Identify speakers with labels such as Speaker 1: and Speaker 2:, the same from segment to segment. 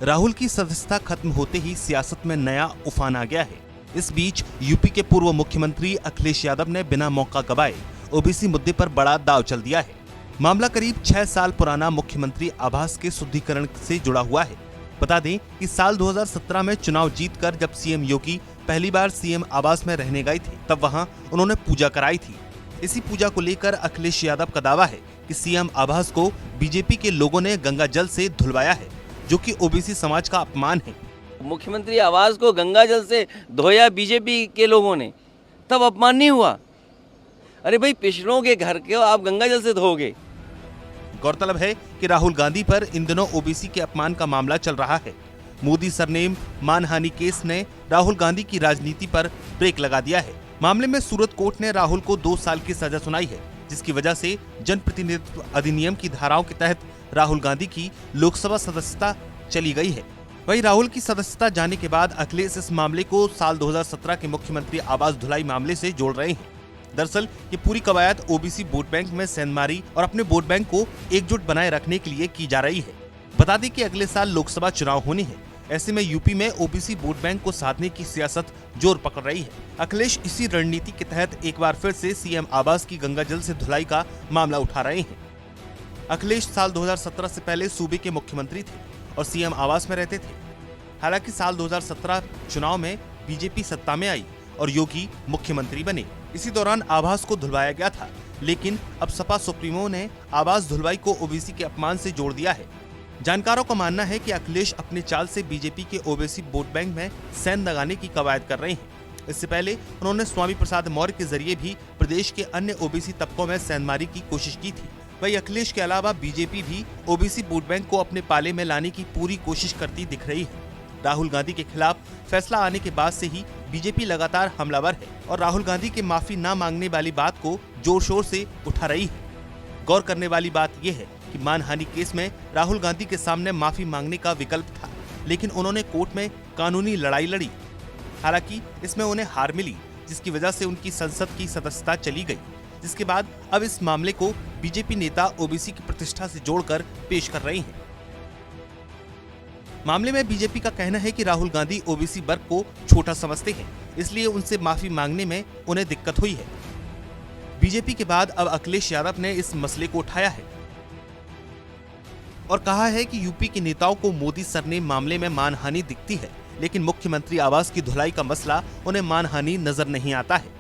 Speaker 1: राहुल की सदस्यता खत्म होते ही सियासत में नया उफान आ गया है। इस बीच यूपी के पूर्व मुख्यमंत्री अखिलेश यादव ने बिना मौका गवाए ओबीसी मुद्दे पर बड़ा दांव चल दिया है। मामला करीब 6 साल पुराना मुख्यमंत्री आवास के शुद्धिकरण से जुड़ा हुआ है। बता दें कि साल 2017 में चुनाव जीतकर जब सीएम योगी पहली बार सीएम आवास में रहने गए थे, तब वहां उन्होंने पूजा कराई थी। इसी पूजा को लेकर अखिलेश यादव का दावा है कि सीएम आवास को बीजेपी के लोगों ने गंगा जल से धुलवाया है, जो कि ओबीसी समाज का अपमान है।
Speaker 2: मुख्यमंत्री आवास को गंगा जल से धोया बीजेपी के लोगों ने, तब अपमान नहीं हुआ? अरे भाई, पिछड़ों के घर को आप गंगा जल से धोगे।
Speaker 1: गौरतलब है कि राहुल गांधी पर इन दिनों ओबीसी के अपमान का मामला चल रहा है। मोदी सरनेम मानहानि केस ने राहुल गांधी की राजनीति पर ब्रेक लगा दिया है। मामले में सूरत कोर्ट ने राहुल को 2 साल की सजा सुनाई है, जिसकी वजह से जनप्रतिनिधित्व अधिनियम की धाराओं के तहत राहुल गांधी की लोकसभा सदस्यता चली गई है। वहीं राहुल की सदस्यता जाने के बाद अखिलेश इस मामले को साल 2017 के मुख्यमंत्री आवास धुलाई मामले से जोड़ रहे हैं। दरअसल ये पूरी कवायद ओबीसी वोट बैंक में सेंधमारी और अपने वोट बैंक को एकजुट बनाए रखने के लिए की जा रही है। बता दें कि अगले साल लोकसभा चुनाव होने हैं। ऐसे में यूपी में ओबीसी वोट बैंक को साधने की सियासत जोर पकड़ रही है। अखिलेश इसी रणनीति के तहत एक बार फिर से सीएम आवास की गंगा जल से धुलाई का मामला उठा रहे हैं। अखिलेश साल 2017 से पहले सूबे के मुख्यमंत्री थे और सीएम आवास में रहते थे। हालांकि साल 2017 चुनाव में बीजेपी सत्ता में आई और योगी मुख्यमंत्री बने। इसी दौरान आवास को धुलवाया गया था, लेकिन अब सपा सुप्रीमो ने आवास धुलवाई को ओबीसी के अपमान से जोड़ दिया है। जानकारों का मानना है कि अखिलेश अपने चाल से बीजेपी के ओबीसी वोट बैंक में सेंध लगाने की कवायद कर रहे हैं। इससे पहले उन्होंने स्वामी प्रसाद मौर्य के जरिए भी प्रदेश के अन्य ओबीसी तबकों में सेंधमारी की कोशिश की थी। वहीं अखिलेश के अलावा बीजेपी भी ओबीसी वोट बैंक को अपने पाले में लाने की पूरी कोशिश करती दिख रही है। राहुल गांधी के खिलाफ फैसला आने के बाद से ही बीजेपी लगातार हमलावर है और राहुल गांधी के माफी न मांगने वाली बात को जोर शोर से उठा रही है। गौर करने वाली बात यह है कि मानहानि केस में राहुल गांधी के सामने माफी मांगने का विकल्प था, लेकिन उन्होंने कोर्ट में कानूनी लड़ाई लड़ी। हालांकि इसमें उन्हें हार मिली, जिसकी वजह से उनकी संसद की सदस्यता चली गई। जिसके बाद अब इस मामले को बीजेपी नेता ओबीसी की प्रतिष्ठा से जोड़कर पेश कर रहे हैं। मामले में बीजेपी का कहना है कि राहुल गांधी ओबीसी वर्ग को छोटा समझते हैं, इसलिए उनसे माफी मांगने में उन्हें दिक्कत हुई है। बीजेपी के बाद अब अखिलेश यादव ने इस मसले को उठाया है और कहा है कि यूपी के नेताओं को मोदी सरनेम मामले में मानहानि दिखती है, लेकिन मुख्यमंत्री आवास की धुलाई का मसला उन्हें मानहानि नजर नहीं आता है।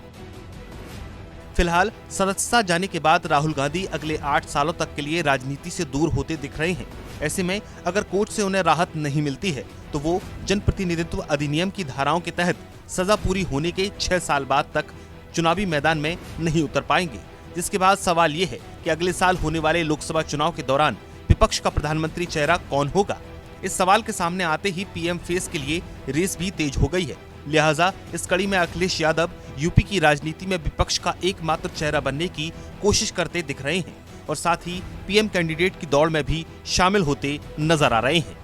Speaker 1: फिलहाल सदस्यता जाने के बाद राहुल गांधी अगले 8 सालों तक के लिए राजनीति से दूर होते दिख रहे हैं। ऐसे में अगर कोर्ट से उन्हें राहत नहीं मिलती है तो वो जनप्रतिनिधित्व अधिनियम की धाराओं के तहत सजा पूरी होने के 6 साल बाद तक चुनावी मैदान में नहीं उतर पाएंगे। जिसके बाद सवाल ये है कि अगले साल होने वाले लोकसभा चुनाव के दौरान विपक्ष का प्रधानमंत्री चेहरा कौन होगा। इस सवाल के सामने आते ही पीएम फेस के लिए रेस भी तेज हो गई है। लिहाजा इस कड़ी में अखिलेश यादव यूपी की राजनीति में विपक्ष का एकमात्र चेहरा बनने की कोशिश करते दिख रहे हैं और साथ ही पीएम कैंडिडेट की दौड़ में भी शामिल होते नजर आ रहे हैं।